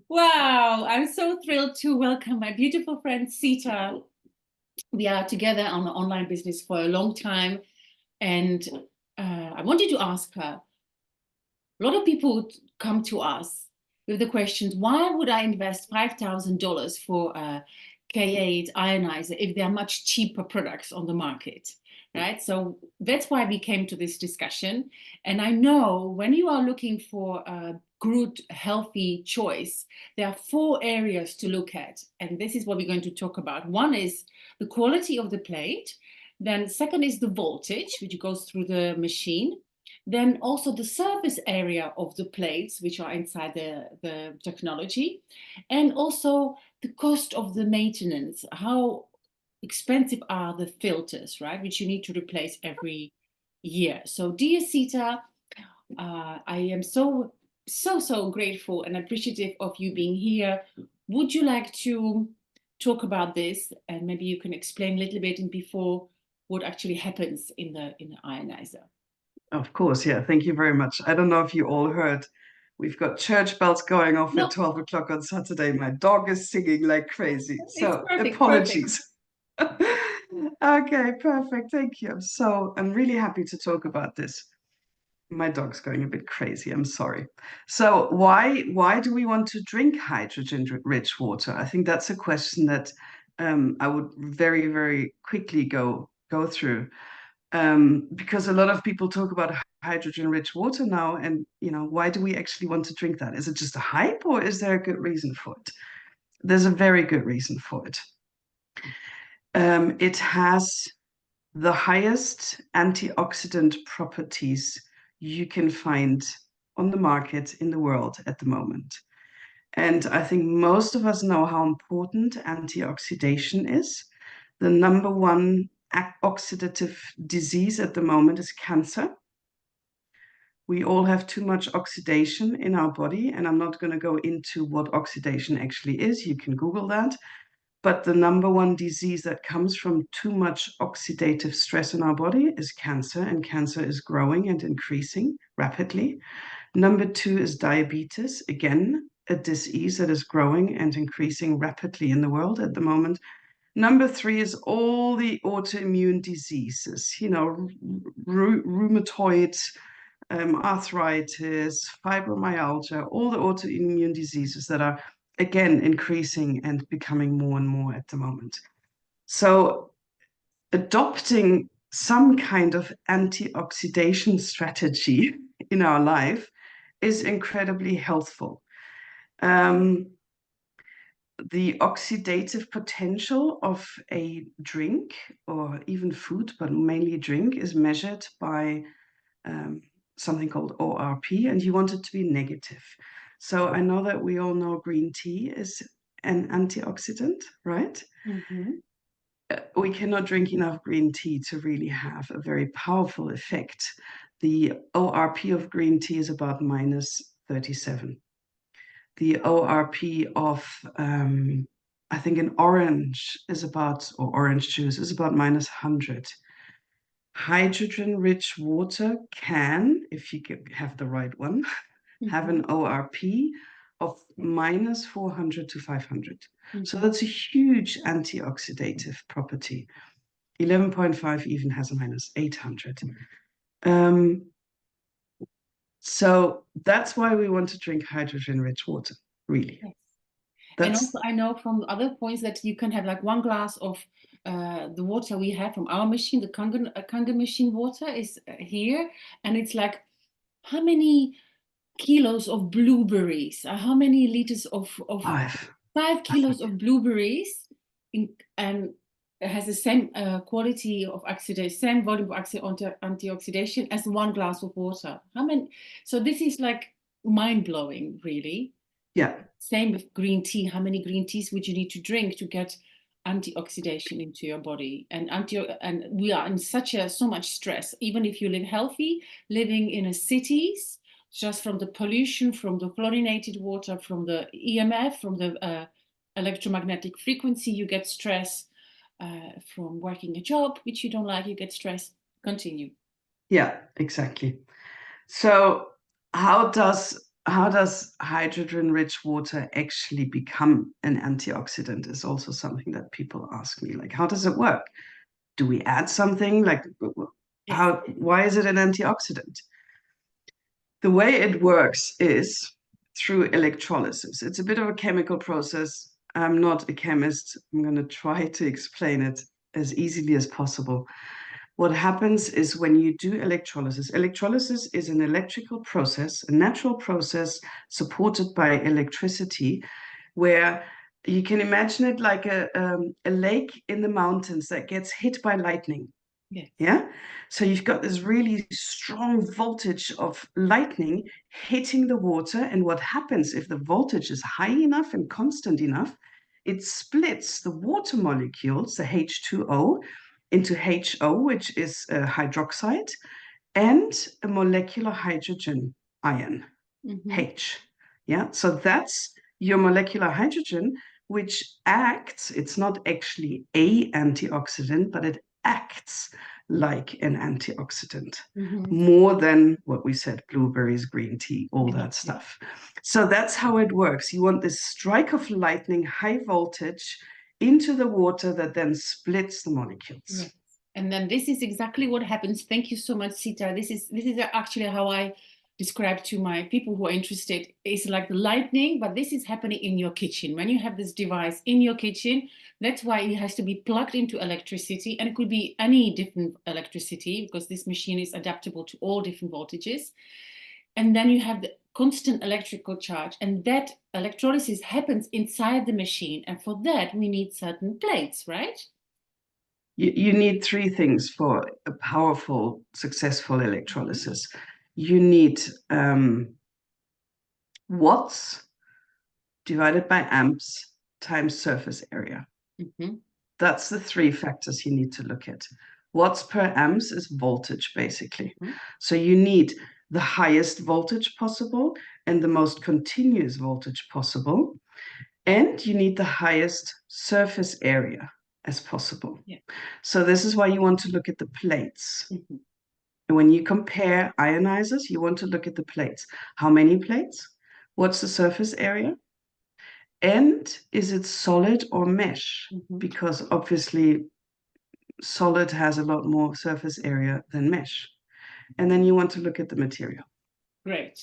Wow, I'm so thrilled to welcome my beautiful friend Sittah. We are together on the online business for a long time, and I wanted to ask her. A lot of people come to us with the questions: Why would I invest $5,000 for a K8 ionizer if there are much cheaper products on the market? Right. So that's why we came to this discussion. And I know when you are looking for a good, healthy choice, there are four areas to look at. And this is what we're going to talk about. One is the quality of the plate. Then, second is the voltage, which goes through the machine. Then also the surface area of the plates, which are inside the technology, and also the cost of the maintenance. How expensive are the filters, right? Which you need to replace every year. So, dear Sita, I am so grateful and appreciative of you being here. Would you like to talk about this, and maybe you can explain a little bit and before what actually happens in the ionizer? Of course, yeah. Thank you very much. I don't know if you all heard, we've got church bells going off at No, 12 o'clock on Saturday. My dog is singing like crazy. it's So perfect, perfect. apologies. Okay, perfect. Thank you. I'm really happy to talk about this. My dog's going a bit crazy. I'm sorry. So why do we want to drink hydrogen-rich water? I think that's a question that I would very quickly go through because a lot of people talk about hydrogen-rich water now, and why do we actually want to drink that? Is it just a hype, or is there a good reason for it? There's a very good reason for it. It has the highest antioxidant properties you can find on the market in the world at the moment. And I think most of us know how important antioxidation is. The number one oxidative disease at the moment is cancer. We all have too much oxidation in our body, and I'm not going to go into what oxidation actually is. You can Google that. But the number one disease that comes from too much oxidative stress in our body is cancer, and cancer is growing and increasing rapidly. Number two is diabetes, again, a disease that is growing and increasing rapidly in the world at the moment. Number three is all the autoimmune diseases, rheumatoid, arthritis, fibromyalgia, all the autoimmune diseases that are again increasing and becoming more and more at the moment. So adopting some kind of antioxidation strategy in our life is incredibly healthful. The oxidative potential of a drink or even food, but mainly drink, is measured by something called ORP, and you want it to be negative. So I know that we all know green tea is an antioxidant, right? Mhm. We cannot drink enough green tea to really have a very powerful effect. The ORP of green tea is about minus 37. The ORP of, I think, an orange is about, or orange juice is about minus 100. Hydrogen-rich water can, if you have the right one, have Mhm. an ORP of minus 400 to 500. So Mhm. that's a huge antioxidative property. 11.5 even has a minus 800. Um, so that's why we want to drink hydrogen-rich water, really. Yes. And That's, also, I know from other points that you can have like one glass of the water we have from our machine, the Kangen machine water is here, and it's like how many kilos of blueberries, how many liters of five. 5 kilos of blueberries, and it has the same quality of oxidation, same volume of antioxidation as 1 glass of water. How many? So this is like mind blowing, really. Yeah, Same with green tea. How many green teas would you need to drink to get antioxidation into your body? And we are in so much stress. Even if you live healthy, living in a cities, just from the pollution, from the chlorinated water, from the EMF, from the electromagnetic frequency, you get stress. From working a job which you don't like, you get stress. Continue. yeah, exactly. So how does how does hydrogen-rich water actually become an antioxidant is also something that people ask me. Like, how does it work? Do we add something? Like, Yes. why is it an antioxidant? The way it works is through electrolysis. It's a bit of a chemical process. I'm not a chemist. I'm going to try to explain it as easily as possible. What happens is when you do electrolysis, electrolysis is an electrical process, a natural process supported by electricity, where you can imagine it like a lake in the mountains that gets hit by lightning. Yes. Yeah. So you've got this really strong voltage of lightning hitting the water. And what happens if the voltage is high enough and constant enough? It splits the water molecules, the H2O, into HO, which is a hydroxide, and a molecular hydrogen ion, H. Yeah. So that's your molecular hydrogen, which acts, it's not actually a antioxidant, but it acts like an antioxidant more than what we said, blueberries, green tea, all that stuff. So that's how it works. You want this strike of lightning, high voltage into the water that then splits the molecules. Yes. And then this is exactly what happens. Thank you so much, Sittah. This is actually how I describe to my people who are interested. It's like the lightning, but this is happening in your kitchen. When you have this device in your kitchen, that's why it has to be plugged into electricity, and it could be any different electricity because this machine is adaptable to all different voltages. And then you have the constant electrical charge, and that electrolysis happens inside the machine. And for that, we need certain plates, right? You need three things for a powerful, successful electrolysis. You need watts divided by amps times surface area. That's the three factors you need to look at. Watts per amps is voltage, basically. So you need the highest voltage possible and the most continuous voltage possible. And you need the highest surface area as possible. So this is why you want to look at the plates. And when you compare ionizers, you want to look at the plates. How many plates? What's the surface area? And is it solid or mesh? Because obviously solid has a lot more surface area than mesh. And then you want to look at the material. Great.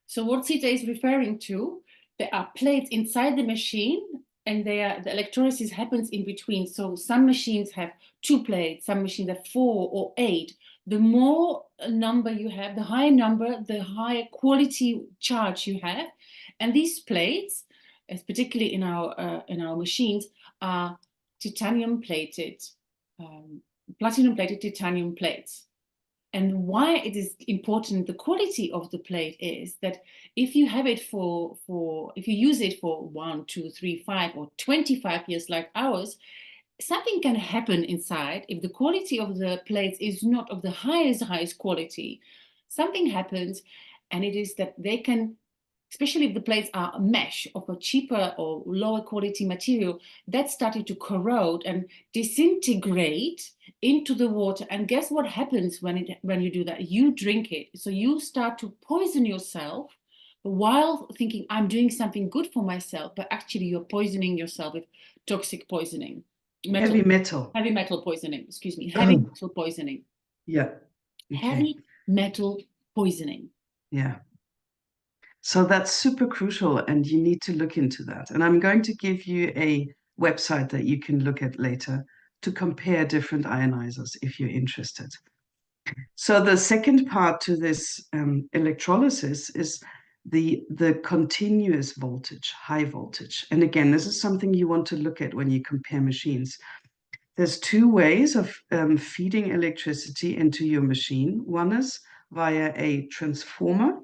So what Sittah is referring to, there are plates inside the machine, and the electrolysis happens in between. So some machines have 2 plates, some machines have 4 or 8. The more number you have, the higher number, the higher quality charge you have. And these plates, as particularly in our machines, are titanium plated, platinum plated titanium plates. And why it is important, the quality of the plate is that if you have it if you use it for 1, 2, 3, 5, or 25 years like ours, something can happen inside. If the quality of the plates is not of the highest quality, something happens, and it is that they can, especially if the plates are mesh of a cheaper or lower quality material, that started to corrode and disintegrate into the water. And guess what happens when you do that? You drink it. So you start to poison yourself while thinking I'm doing something good for myself, but actually you're poisoning yourself with toxic poisoning. Heavy metal. Heavy metal poisoning, excuse me. Heavy metal poisoning. Yeah. Okay. Heavy metal poisoning. Yeah. So that's super crucial, and you need to look into that. And I'm going to give you a website that you can look at later to compare different ionizers if you're interested. So the second part to this electrolysis is the continuous voltage, high voltage. And again, this is something you want to look at when you compare machines. There's 2 ways of feeding electricity into your machine. One is via a transformer,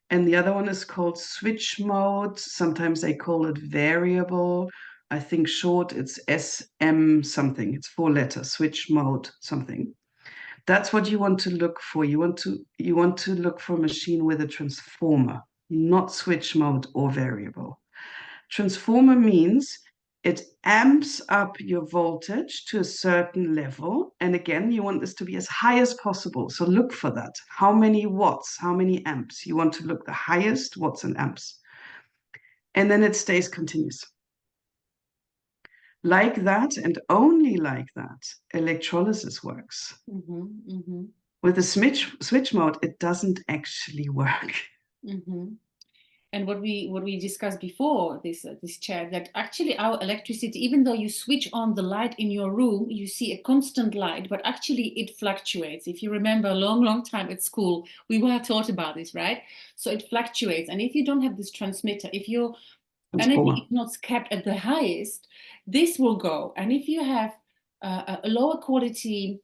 and the other one is called switch mode. Sometimes they call it variable. I think short it's SM something. It's 4 letters, switch mode something. That's what you want to look for. You want to look for a machine with a transformer, not switch mode or variable. Transformer means It amps up your voltage to a certain level. And again, you want this to be as high as possible. So look for that. How many watts, how many amps? You want to look the highest watts and amps. And then it stays continuous. Like that, and only like that, electrolysis works. Mm-hmm, mm-hmm, With the switch mode, it doesn't actually work. mm-hmm. And what we discussed before this chat, that actually our electricity, even though you switch on the light in your room, you see a constant light, but actually it fluctuates. If you remember a long time at school, we were taught about this, right? So it fluctuates. And if you don't have this transmitter, if your energy Transformer. is not kept at the highest, this will go. And if you have a lower quality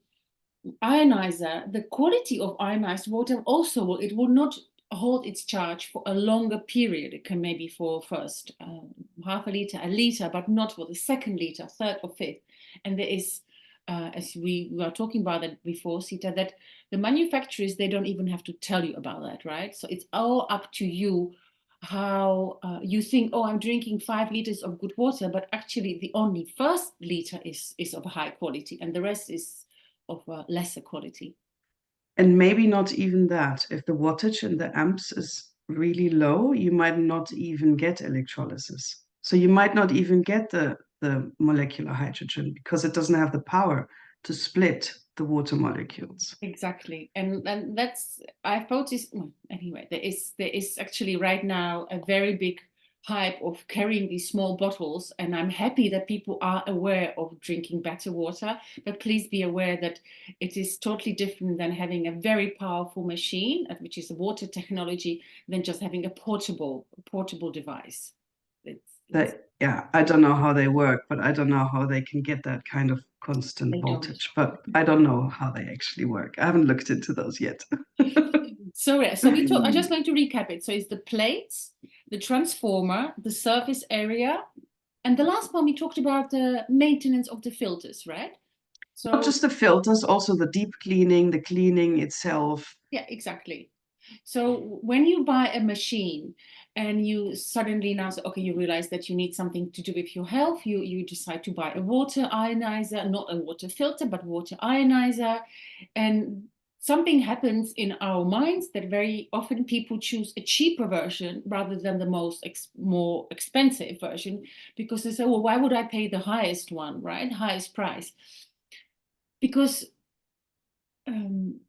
ionizer, the quality of ionized water also it will not hold its charge for a longer period. It can maybe for first half a liter, but not for the second liter, third or fifth. And there is, as we were talking about that before, Sittah, that the manufacturers, they don't even have to tell you about that, right? So it's all up to you how you think, oh, I'm drinking 5 liters of good water, but actually the only first liter is of high quality and the rest is of lesser quality. And maybe not even that. If the wattage in the amps is really low, you might not even get electrolysis. So you might not even get the molecular hydrogen because it doesn't have the power to split the water molecules. Exactly, and that's I've noticed. Well, anyway, there is actually right now a very big hype of carrying these small bottles, and I'm happy that people are aware of drinking better water. But please be aware that it is totally different than having a very powerful machine, which is a water technology, than just having a portable device. It's Yeah, I don't know how they work, but I don't know how they can get that kind of constant they don't. voltage. But I don't know how they actually work. I haven't looked into those yet. So yeah, so we talk. I just like to recap it. So it's the plates, the transformer, the surface area, and the last one we talked about the maintenance of the filters, right? Not So just the filters, also the deep cleaning, the cleaning itself. yeah, exactly. So when you buy a machine and you suddenly now say, okay, you realize that you need something to do with your health, you decide to buy a water ionizer, not a water filter, but water ionizer. And something happens in our minds that very often people choose a cheaper version rather than the more expensive version because they say, well, why would I pay the highest one, right? Highest price. Because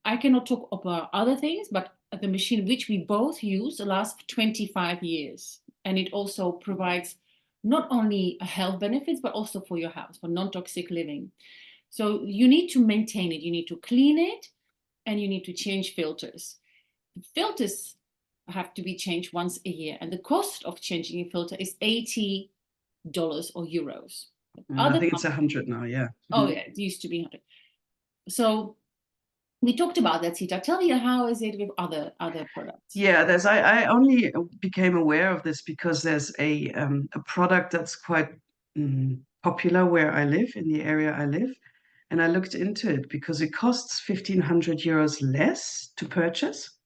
I cannot talk about other things, but the machine which we both use lasts 25 years. And it also provides not only health benefits, but also for your house, for non-toxic living. So you need to maintain it, you need to clean it, and you need to change filters. The filters have to be changed once a year. And the cost of changing a filter is $80 or euros. I Other, think it's 100 now, yeah. oh yeah, it used to be 100. So we talked about that, Sittah. Tell me, how is it with other products? Yeah, I only became aware of this because there's a product that's quite popular where I live, in the area I live. And I looked into it because it costs 1,500 euros less to purchase.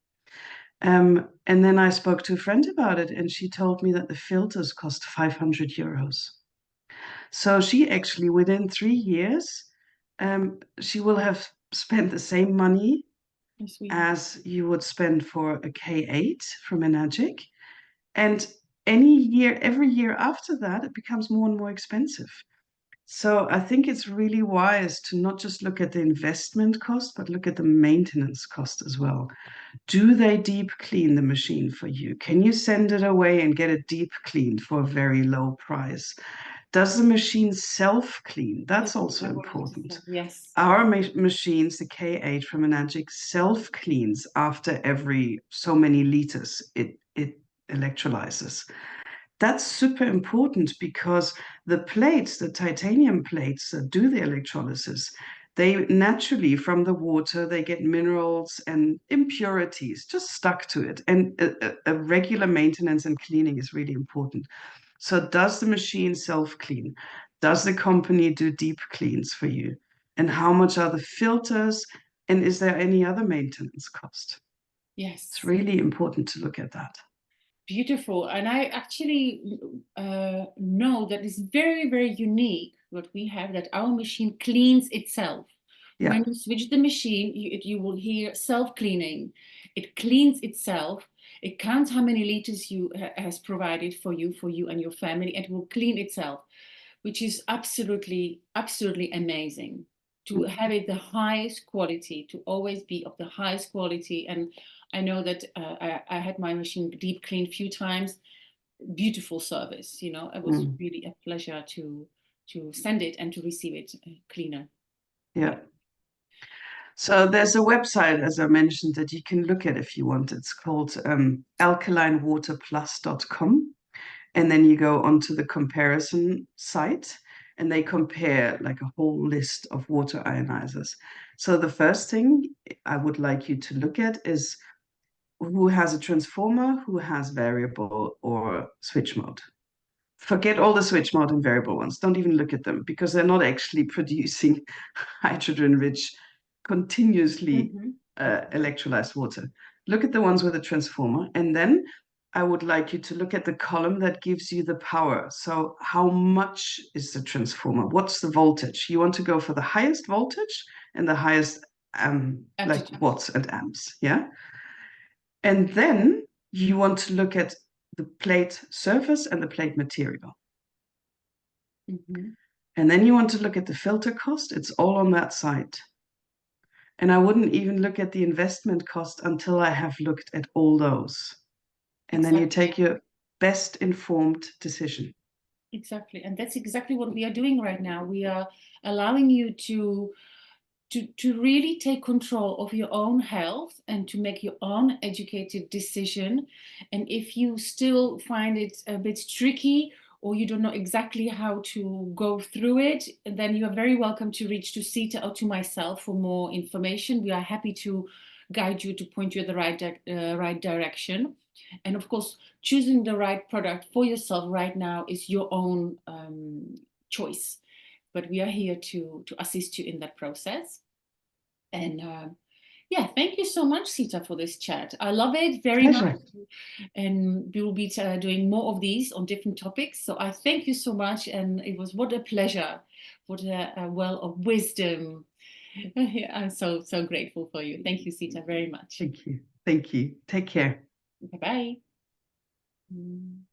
And then I spoke to a friend about it, and she told me that the filters cost 500 euros. So she actually, within 3 years, she will have spent the same money Sweet. as you would spend for a K8 from Enagic. And any year, every year after that, it becomes more and more expensive. So I think it's really wise to not just look at the investment cost, but look at the maintenance cost as well. Do they deep clean the machine for you? Can you send it away and get it deep cleaned for a very low price? Does the machine self clean? That's That's what also I wanted to important. say. Yes. Our machines, the K8 from Enagic, self cleans after every so many liters it electrolyzes. That's super important because the plates, the titanium plates that do the electrolysis, they naturally from the water they get minerals and impurities just stuck to it, and a regular maintenance and cleaning is really important. So does the machine self clean? Does the company do deep cleans for you? And how much are the filters? And is there any other maintenance cost? It's Yes. really important to look at that. Beautiful. And I actually know that it's very, very unique what we have, that our machine cleans itself. Yeah. When you switch the machine, you will hear self-cleaning. It cleans itself. It counts how many liters you has provided for you and your family, and it will clean itself, which is absolutely, absolutely amazing. To have it the highest quality, to always be of the highest quality. And I know that I had my machine deep cleaned a few times. Beautiful service, you know. It was Mm. really a pleasure to send it and to receive it cleaner. Yeah. So there's a website, as I mentioned, that you can look at if you want. It's called alkalinewaterplus.com. And then you go onto the comparison site and they compare like a whole list of water ionizers. So the first thing I would like you to look at is who has a transformer, who has variable or switch mode. Forget all the switch mode and variable ones. Don't even look at them because they're not actually producing hydrogen-rich, continuously Mm-hmm. electrolyzed water. Look at the ones with a transformer, and then I would like you to look at the column that gives you the power. So how much is the transformer? What's the voltage? You want to go for the highest voltage and the highest like Aptitude. watts and amps, yeah? And then you want to look at the plate surface and the plate material. Mm-hmm. And then you want to look at the filter cost. It's all on that site. And I wouldn't even look at the investment cost until I have looked at all those. And then you Exactly. take your best informed decision. Exactly. And that's exactly what we are doing right now. We are allowing you to really take control of your own health and to make your own educated decision. And if you still find it a bit tricky or you don't know exactly how to go through it, then you are very welcome to reach to Sittah or to myself for more information. We are happy to guide you, to point you in the right direction. And of course, choosing the right product for yourself right now is your own choice. But we are here to assist you in that process. And yeah, thank you so much, Sittah, for this chat. I love it very much. Pleasure. And we will be doing more of these on different topics. So I thank you so much. And it was what a pleasure, what a well of wisdom. Yeah, I'm so grateful for you. Thank you, Sittah, very much. Thank you. Thank you. Take care. Bye bye.